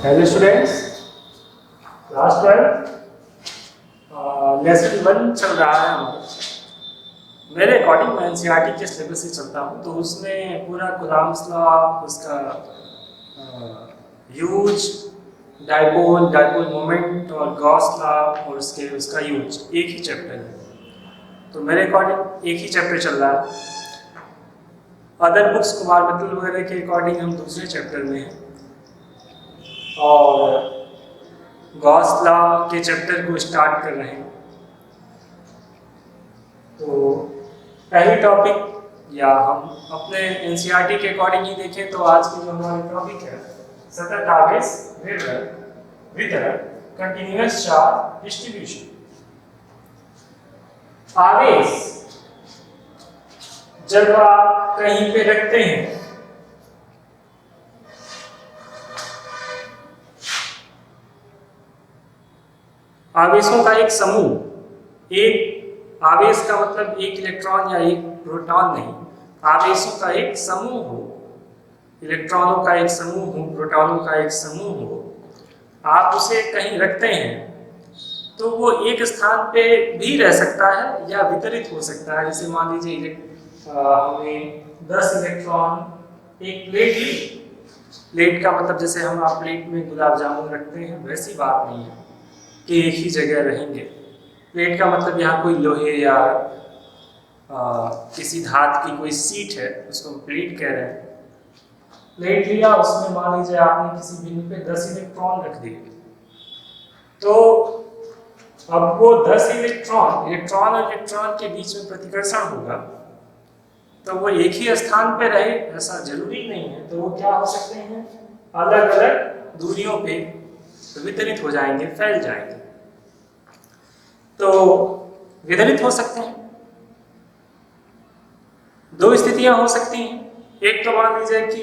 Hello students, class 12 lesson 1 चल रहा है हमारा। मेरे अकॉर्डिंग मैं एनसीईआरटी के सिलेबस से चलता हूँ, तो उसमें पूरा कूलम्ब्स लॉ, उसका यूज, डाइपोल मोमेंट और गॉस लॉ और उसका यूज एक ही चैप्टर है। तो मेरे अकॉर्डिंग एक ही चैप्टर चल रहा है। अदर बुक्स कुमार मित्तल वगैरह के अकॉर्डिंग हम दूसरे चैप्टर में हैं और गॉस लॉ के चैप्टर को स्टार्ट कर रहे हैं। तो पहली टॉपिक या हम अपने एनसीईआरटी के अकॉर्डिंग ही देखें तो आज की जो हमारी टॉपिक है सतत आवेश वितरण कंटिन्यूअस चार्ज डिस्ट्रीब्यूशन। आवेश जब आप कहीं पे रखते हैं आवेशों का एक समूह, एक आवेश का मतलब एक इलेक्ट्रॉन या एक प्रोटॉन नहीं, आवेशों का एक समूह हो, इलेक्ट्रॉनों का एक समूह हो, प्रोटॉनों का एक समूह हो, आप उसे कहीं रखते हैं तो वो एक स्थान पे भी रह सकता है या वितरित हो सकता है। जैसे मान लीजिए हमें 10 इलेक्ट्रॉन एक प्लेट ली, प्लेट का मतलब जैसे हम आप प्लेट में गुलाब जामुन रखते हैं वैसी बात नहीं है कि एक ही जगह रहेंगे। प्लेट का मतलब यहाँ कोई लोहे या किसी धातु की कोई सीट है, उसको हम प्लेट कह रहे हैं। प्लेट लिया, उसमें मान लीजिए आपने किसी बिंदु पे 10 इलेक्ट्रॉन रख दिए, तो अब वो 10 इलेक्ट्रॉन और इलेक्ट्रॉन के बीच में प्रतिकर्षण होगा, तो वो एक ही स्थान पे रहे ऐसा जरूरी नहीं है। तो वो क्या हो सकते हैं, अलग अलग दूरियों पे वितरित हो जाएंगे, फैल जाएंगे। तो वितरित हो सकते हैं, दो स्थितियां हो सकती हैं। एक तो मान लीजिए कि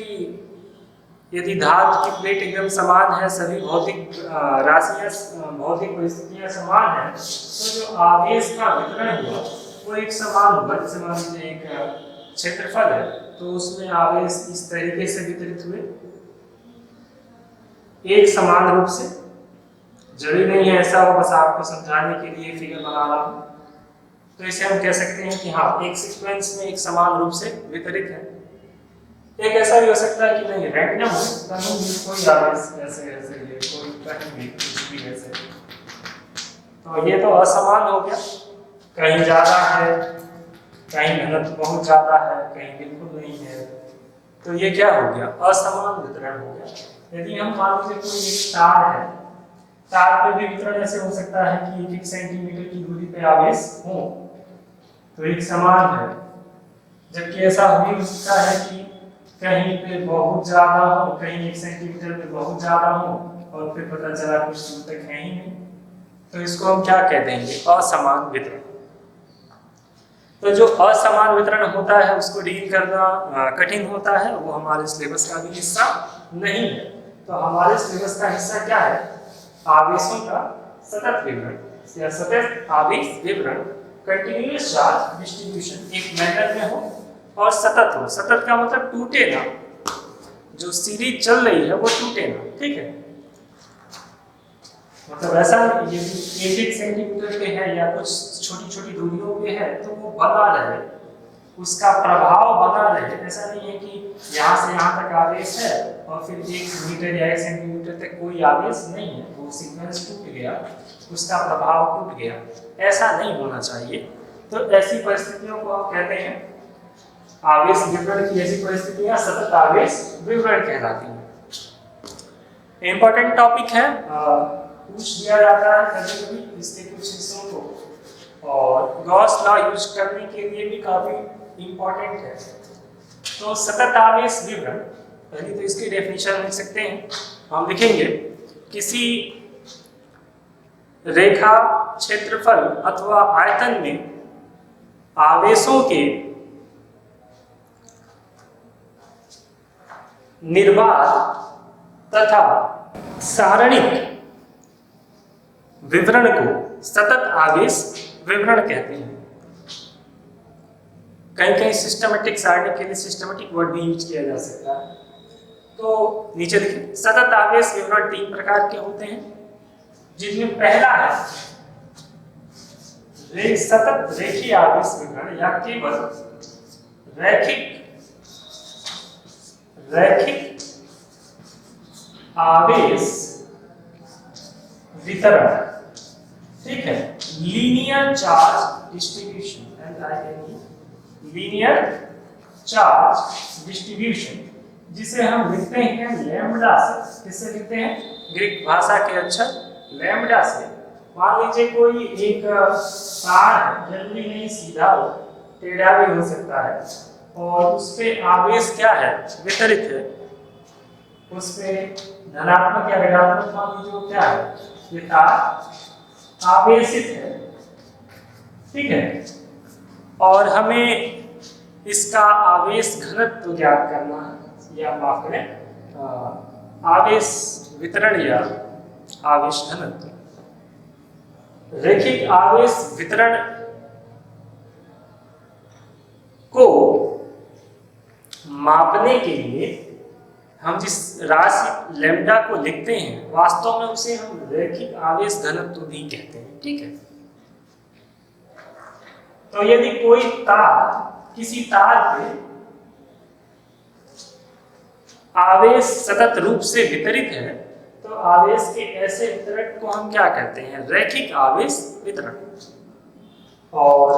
यदि धातु की प्लेट एकदम समान है, सभी भौतिक राशियां, भौतिक परिस्थितियां समान है, तो जो आवेश का वितरण हुआ वो एक समान होगा। जैसे मान लीजिए एक क्षेत्रफल है, तो उसमें आवेश इस तरीके से वितरित हुए एक समान रूप से। जरूरी नहीं है ऐसा हो, बस आपको समझाने के लिए फिगर बना रहा हूं। तो इसे हम कह सकते हैं कि हाँ, एक सीक्वेंस में एक समान रूप से वितरित है। एक ऐसा भी हो सकता है कि नहीं, रैंडम हो, कहीं भी कोई आवेश ऐसे ऐसे ये कोई कहीं भी कुछ भी ऐसे, तो ये तो असमान हो गया। कहीं ज्यादा है, कहीं घनत्व बहुत ज्यादा है, कहीं बिल्कुल नहीं है, तो ये क्या हो गया, असमान वितरण हो गया। यदि हम मान लीजिए कोई एक तार है, तार पे भी वितरण ऐसे हो सकता है कि 1 सेंटीमीटर की दूरी पे आवेश हो तो एक समान है, जबकि ऐसा भी हो सकता है कि कहीं पे बहुत ज्यादा हो, कहीं 1 सेंटीमीटर पे बहुत ज्यादा हो और फिर पता चला कुछ दूर तक है ही नहीं। तो इसको हम क्या कह देंगे, असमान वितरण। तो जो असमान वितरण होता है उसको डील करना कठिन होता है, वो हमारे सिलेबस का भी हिस्सा नहीं है। तो हमारे सिलेबस का हिस्सा क्या है, आवेशों का सतत विवरण या सतत आवेश विवरण, कंटिन्यूअस चार्ज डिस्ट्रीब्यूशन, एक मैटर में हो और सतत हो। सतत का मतलब टूटे ना, जो सीरीज चल रही है वो टूटे ना, ठीक है। मतलब ऐसा ये 1 सेंटीमीटर पे है या कुछ छोटी छोटी दूरियों पे है तो वो बना रहे, उसका प्रभाव बना रहे। ऐसा नहीं है कि यहाँ से यहाँ तक आवेश है और फिर 1 मीटर या 1 सेंटीमीटर तक कोई आवेश नहीं है, वो सीक्वेंस टूट गया, उसका प्रभाव टूट गया, ऐसा नहीं होना चाहिए। तो ऐसी परिस्थितियों को हम कहते हैं आवेश विवरण की। ऐसी परिस्थितियां सतत आवेश विवरण कहलाती हैं। इंपॉर्टेंट टॉपिक है, पूछ दिया जाता है कभी कभी इसके कुछ हिस्सों को, और गॉस लॉ यूज करने के लिए भी काफी इंपॉर्टेंट है। तो सतत आवेश विवरण, पहले तो इसकी डेफिनेशन लिख सकते हैं। हम लिखेंगे किसी रेखा, क्षेत्रफल अथवा आयतन में आवेशों के निर्बाध तथा सारणिक विवरण को सतत आवेश विवरण कहते हैं। कहीं कहीं सिस्टमेटिक सारणी के लिए सिस्टमेटिक वर्ड भी यूज किया जा सकता है। तो नीचे देखिए, सतत आवेश विवरण 3 प्रकार के होते हैं, जिनमें पहला है सतत रेखीय आवेश विवरण या केवल रैखिक आवेश वितरण, ठीक है, linear charge distribution, linear charge distribution, जिसे हम लिखते हैं लैम्ब्डा से। किससे लिखते हैं? ग्रीक भाषा के अक्षर लैम्ब्डा से। मान लीजिए कोई एक तार है, जरूरी नहीं सीधा हो, टेढ़ा भी हो सकता है, और उस पे आवेश क्या है? वितरित है। उस पे धनात्मक या ऋणात्मक मान लीजिए वो क्या है? ये तार आवेशित है, ठीक है, और हमें इसका आवेश घनत्व ज्ञात करना है, या माफ करें आवेश वितरण या आवेश घनत्व। रैखिक आवेश वितरण को मापने के लिए हम जिस राशि लैम्ब्डा को लिखते हैं, वास्तव में उसे हम रैखिक आवेश घनत्व भी कहते हैं, ठीक है। तो यदि कोई तार, किसी तार पे आवेश सतत रूप से वितरित है, तो आवेश के ऐसे वितरण को हम क्या कहते हैं? रैखिक आवेश वितरण। और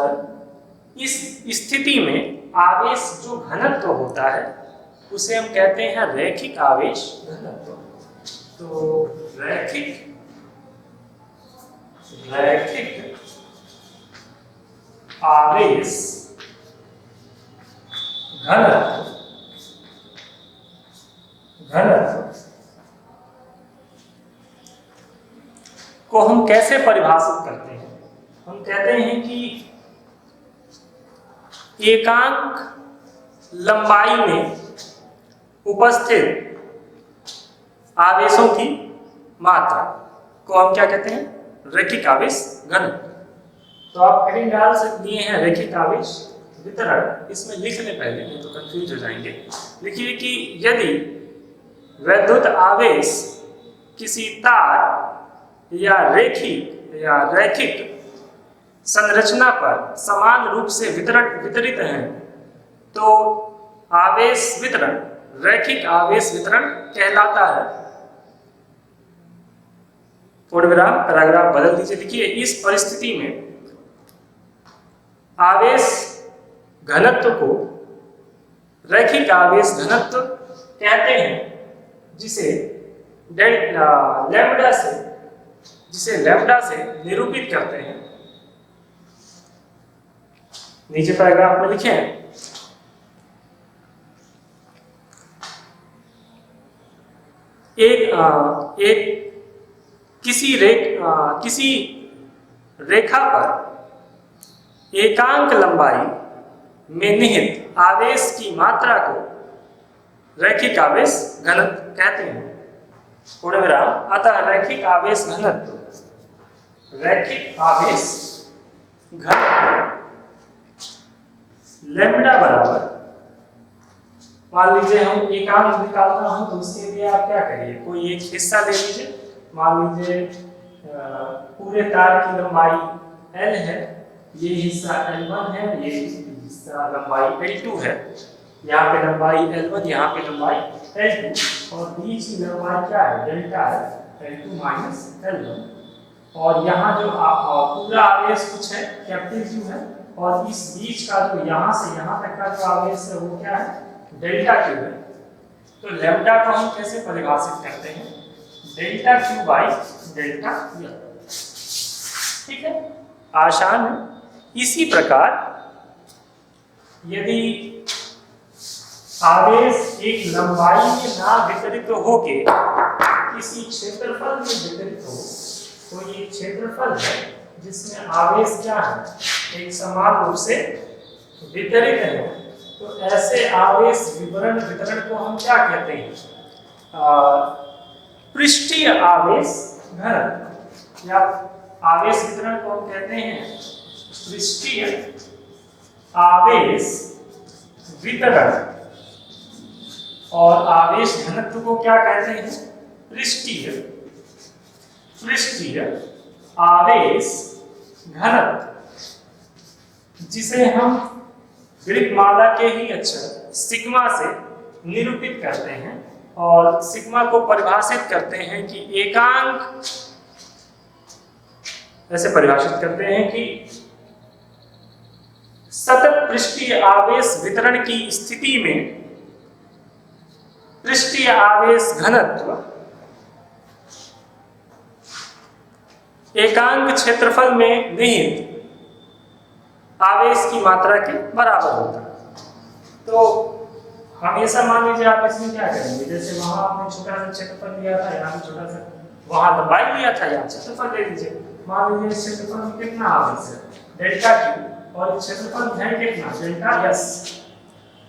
इस स्थिति में आवेश जो घनत्व होता है उसे हम कहते हैं रैखिक आवेश घनत्व। तो रैखिक आवेश घनत्व को हम कैसे परिभाषित करते हैं? हम कहते हैं कि एकांक लंबाई में उपस्थित आवेशों की मात्रा को हम क्या कहते हैं? रैखिक आवेश घनत्व। तो आप हेडिंग डाल दिए हैं रैखिक आवेश वितरण, इसमें लिख लें पहले, नहीं तो कंफ्यूज हो जाएंगे। लिखिए कि यदि वैद्युत आवेश किसी तार या रैखिक संरचना पर समान रूप से वितरित हैं, तो आवेश वितरण रैखिक आवेश वितरण कहलाता है। पूर्णविराम, पैराग्राफ बदल दीजिए। लिखिए, इस परिस्थिति में आवेश घनत्व को रैखिक आवेश घनत्व कहते हैं, जिसे लैम्ब्डा से निरूपित करते हैं। नीचे पैराग्राफ में लिखे हैं, किसी रेखा पर एकांक लंबाई में निहित आवेश की मात्रा को रैखिक आवेश घनत्व कहते हैं। पूर्णविराम। अतः रैखिक आवेश घनत्व लैम्ब्डा बराबर, मान लीजिए हम एकांक निकालना हो तो उसके लिए आप क्या करिए? कोई एक हिस्सा ले लीजिए। मान लीजिए पूरे तार की लंबाई L है, ये हिस्सा L1 है, ये हिस्सा लंबाई L2 है। यहाँ पे लंबाई L1, यहाँ पे लंबाई L2, और बीच की लंबाई क्या है? डेल्टा है, L2 माइनस L1। और यहाँ जो पूरा आवेश कुछ है, कैपिटल Q है, और इस बीच का जो यहाँ से यहाँ तक का जो आवेश है वो क्या है? डेल्टा Q है। तो लैम्ब्डा को हम कैसे परिभाषित करते हैं? Delta Q by delta L। ठीक है, आसान है। इसी प्रकार यदि आवेश एक लंबाई में ना वितरित होके किसी क्षेत्रफल में वितरित हो, तो ये क्षेत्रफल है जिसमें आवेश क्या है? एक समान रूप से वितरित है, तो ऐसे आवेश वितरण को हम क्या कहते हैं? पृष्ठीय आवेश घनत्व, या आवेश वितरण को हम कहते हैं पृष्ठीय आवेश वितरण और आवेश घनत्व को क्या कहते हैं? पृष्ठीय आवेश घनत्व, जिसे हम ग्रीक माला के ही अक्षर सिग्मा से निरूपित करते हैं और सिग्मा को परिभाषित करते हैं कि एकांक, ऐसे परिभाषित करते हैं कि सतत पृष्ठीय आवेश वितरण की स्थिति में पृष्ठीय आवेश घनत्व एकांक क्षेत्रफल में निहित आवेश की मात्रा के बराबर होता है। तो हमेशा मान लीजिए आप इसमें क्या करेंगे, जैसे वहां आपने छोटा सा क्षेत्रफल लिया था, यहाँ भी छोटा सा, वहां लंबाई लिया था, यहाँ क्षेत्रफल ले लीजिए। मान लीजिए इस क्षेत्रफल में कितना आवेश है? डेल्टा क्यू, और क्षेत्रफल है कितना? Delta S.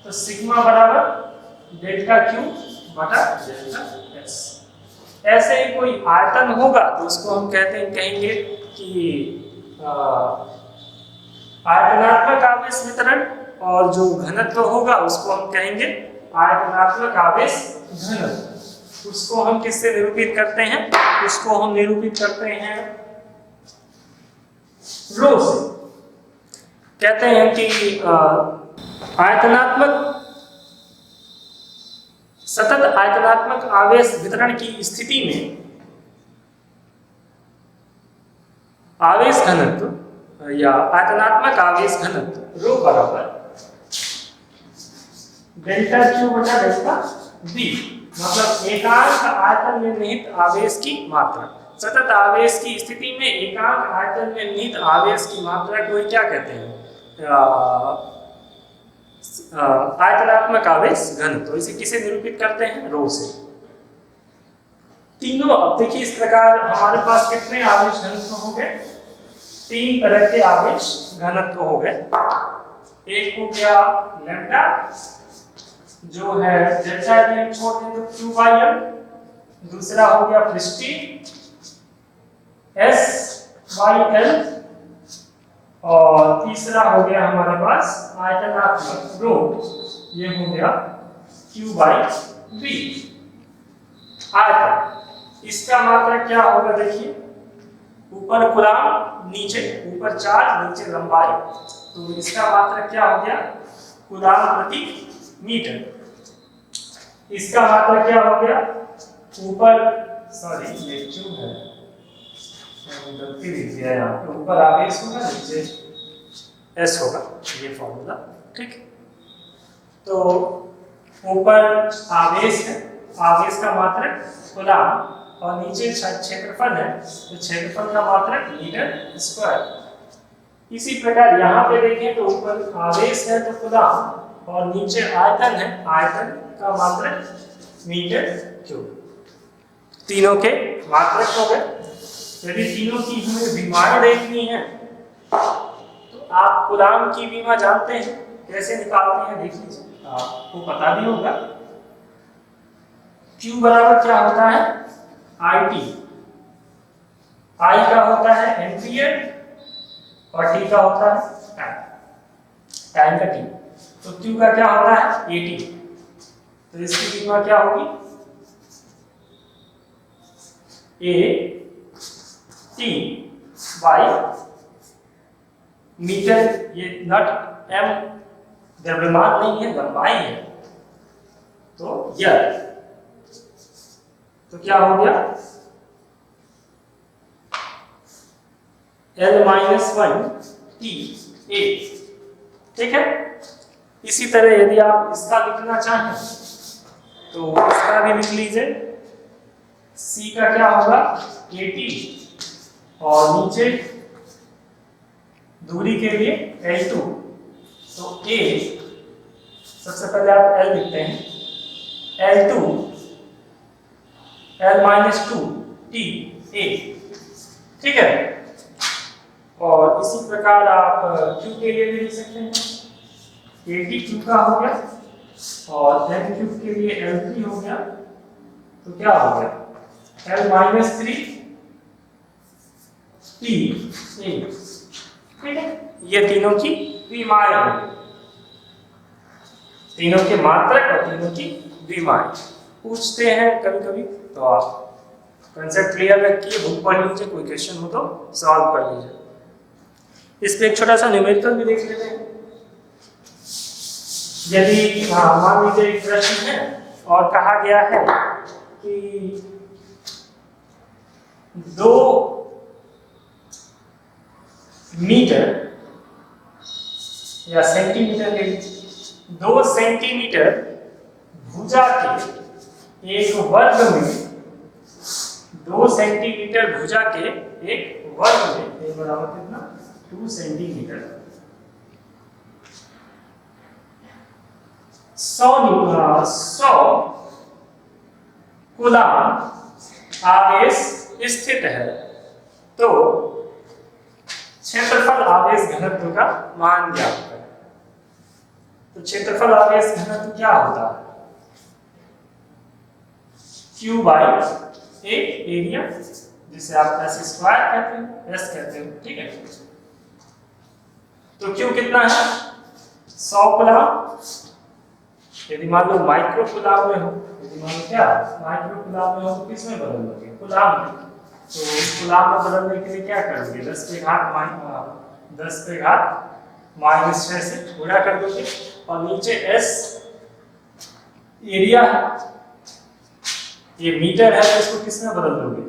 तो सिग्मा बराबर डेल्टा क्यू बटा डेल्टा एस। ऐसे ही कोई आयतन होगा तो उसको हम कहेंगे कि आयतनात्मक आवेश वितरण, और जो घनत्व होगा उसको हम कहेंगे आयतनात्मक आवेश घनत्व। उसको हम किससे निरूपित करते हैं? उसको हम निरूपित करते हैं रो से। कहते हैं कि आयतनात्मक सतत आयतनात्मक आवेश वितरण की स्थिति में आवेश घनत्व या आयतनात्मक आवेश घनत्व रो बराबर डेल्टा क्यू बटा डेल्टा बी, मतलब एकांक आयतन में निहित आवेश की मात्रा। सतत आवेश की स्थिति में एकांक आयतन में निहित आवेश की मात्रा को क्या कहते हैं? आयतनात्मक आवेश घनत्व। इसे किसे निरूपित करते हैं? रो से। तीनों, अब देखिए इस प्रकार हमारे पास कितने आवेश घनत्व हो गए? 3 तरह के आवेश घनत्व हो गए। एक हो गया लैम्डा, जो है डेल्टा एल छोड़ दें तो क्यू बाई एल। दूसरा हो गया पृष्ठीय एस बाई एल, और तीसरा हो गया हमारे पास आयतनात्मक रो, ये हो गया क्यू बाई बी। आयतन, इसका मात्रा क्या होगा? देखिए ऊपर कूलाम, नीचे ऊपर चार्ज, नीचे लंबाई, तो इसका मात्रा क्या हो गया? कूलाम प्रति मीटर। इसका मात्रा क्या हो गया? ऊपर, सॉरी ये क्यू है, गलती लिख दिया यहाँ पे, ऊपर आवेश होगा, नीचे एस होगा, ये फॉर्मूला, ठीक। तो ऊपर आवेश है, आवेश का मात्रक कूलाम, और नीचे क्षेत्रफल है, तो क्षेत्रफल का मात्रक मीटर स्क्वायर। इसी प्रकार यहाँ पे देखें तो ऊपर आवेश है तो कूलाम, और नीचे आयतन है, आयतन का मात्रक मीटर क्यूब। तीनों के मात्रक हो गए। यदि तीनों की हमें विमाएं देखनी है तो आप कूलाम की विमा जानते हैं, कैसे निकालते हैं देख लीजिए, आपको पता भी होगा। Q बराबर क्या होता है? IT। I का होता है एम्पियर और T का होता है टाइम, टाइम का T। तो Q का क्या होता है? AT। तो इसकी विमा क्या होगी? AT बाई मीटर, ये नट M द्रव्यमान नहीं है, लंबाई है, तो यह, तो क्या हो गया? L-1T8, ठीक है। इसी तरह यदि आप इसका लिखना चाहें तो इसका भी लिख लीजिए। C का क्या होगा? AT, और नीचे दूरी के लिए L2, तो A, सबसे पहले आप L लिखते हैं, L2 L-2 T A, ठीक है। और इसी प्रकार आप Q के लिए भी लिख सकते हैं, AT Q का हो गया, और L3 के लिए L3 हो गया, तो क्या हो गया? L-3 T A, ठीक है। ये तीनों की विमाएं हैं। तीनों के मात्रक और तीनों की विमाएं पूछते हैं कभी कभी, तो आप कंसेप्ट क्लियर रखिए, बुक पढ़ लीजिए, कोई क्वेश्चन हो तो सॉल्व कर लीजिए। इस पे एक छोटा सा न्यूमेरिकल भी देख लेते हैं। यदि मान लीजिए एक प्रश्न है और कहा गया है कि 2 मीटर या सेंटीमीटर ले लीजिए, 2 सेंटीमीटर भुजा के एक वर्ग में, 2 सेंटीमीटर भुजा के एक वर्ग में, ये बराबर कितना 2 सेंटीमीटर 100 कूलाम आवेश स्थित है, तो क्षेत्रफल आवेश घनत्व का मान ज्ञात करें। तो क्षेत्रफल आवेश घनत्व क्या होता है? Q बाई ए एरिया, जिसे आप S स्क्वायर कहते हैं, S कहते हैं, ठीक है। तो Q कितना है? 100 कूलाम। यदि मान लो माइक्रो कूलाम में हो, यदि मान लो क्या माइक्रो कूलाम में हो तो किस में बदल दोगे? कूलाम में। तो कूलाम में बदलने के लिए क्या करोगे? 10 पे घात -6 से गुणा कर दोगे, और नीचे S एरिया है, ये मीटर है, तो इसको किस में बदल दोगे?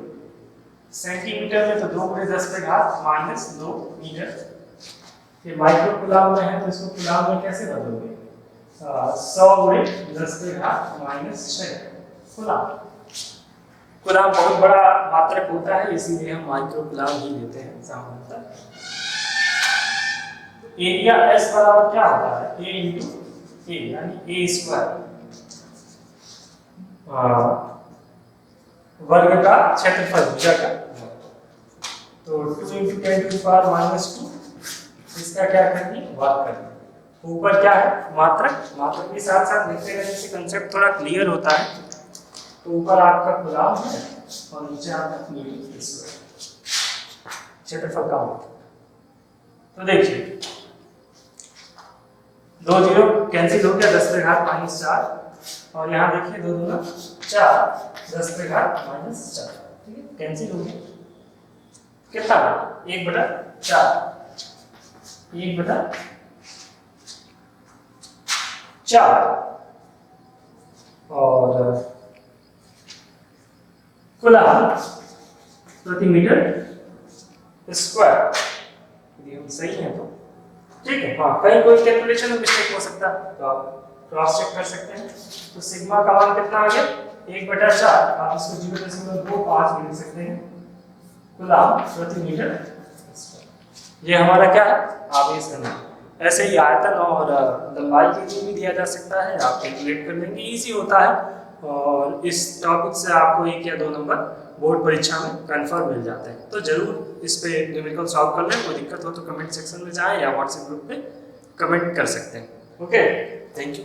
सेंटीमीटर में, तो 2 × 10 पे घात -2 मीटर। ये माइक्रो कूलाम में है, तो इसको कूलाम में कैसे बदलोगे? 100 × 10 पे घात -6 कूलाम। कूलाम बहुत बड़ा मात्रक होता है, इसीलिए हम माइक्रो कूलाम ही लेते हैं सामान्यतः। एरिया S बराबर क्या होता है? A × A, यानी A स्क्वायर, वर्ग का क्षेत्रफल भुजा का। तो 2 × 10⁻², इसका क्या करनी? वर्ग करनी। ऊपर क्या है? मात्रक। मात्रक के साथ साथ लिखते रहने से कंसेप्ट थोड़ा क्लियर होता है। तो ऊपर आपका कूलाम है और नीचे आपका मीटर स्क्वायर, क्षेत्रफल का मान। तो देखिए 2 0 कैंसिल हो गया, 10 पे घात -4, और यहाँ देखिए 2 दूना 4, 10 पे घात -4, ठीक है, कैंसिल हो गया। कितना? 1/4, 1/4 और कूलाम प्रति मीटर स्क्वायर, यदि हम सही है तो ठीक है। हाँ, कहीं कोई कैलकुलेशन में मिस्टेक हो सकता है तो आप क्रॉस चेक कर सकते हैं। तो सिग्मा का मान कितना आ गया? 1/4, आप इसको 0.25 भी लिख सकते हैं, कूलाम प्रति मीटर स्क्वायर। ये हमारा क्या है? आवेश घनत्व। ऐसे ही आयतन और लंबाई के लिए भी दिया जा सकता है, आप कैलकुलेट कर लेंगे, इजी होता है। और इस टॉपिक से आपको 1 या 2 नंबर बोर्ड परीक्षा में कंफर्म मिल जाते हैं। तो जरूर इस पे न्यूमेरिकल सॉल्व कर लें। कोई दिक्कत हो तो कमेंट सेक्शन में जाएं या व्हाट्सएप ग्रुप पे कमेंट कर सकते हैं। Okay, thank you.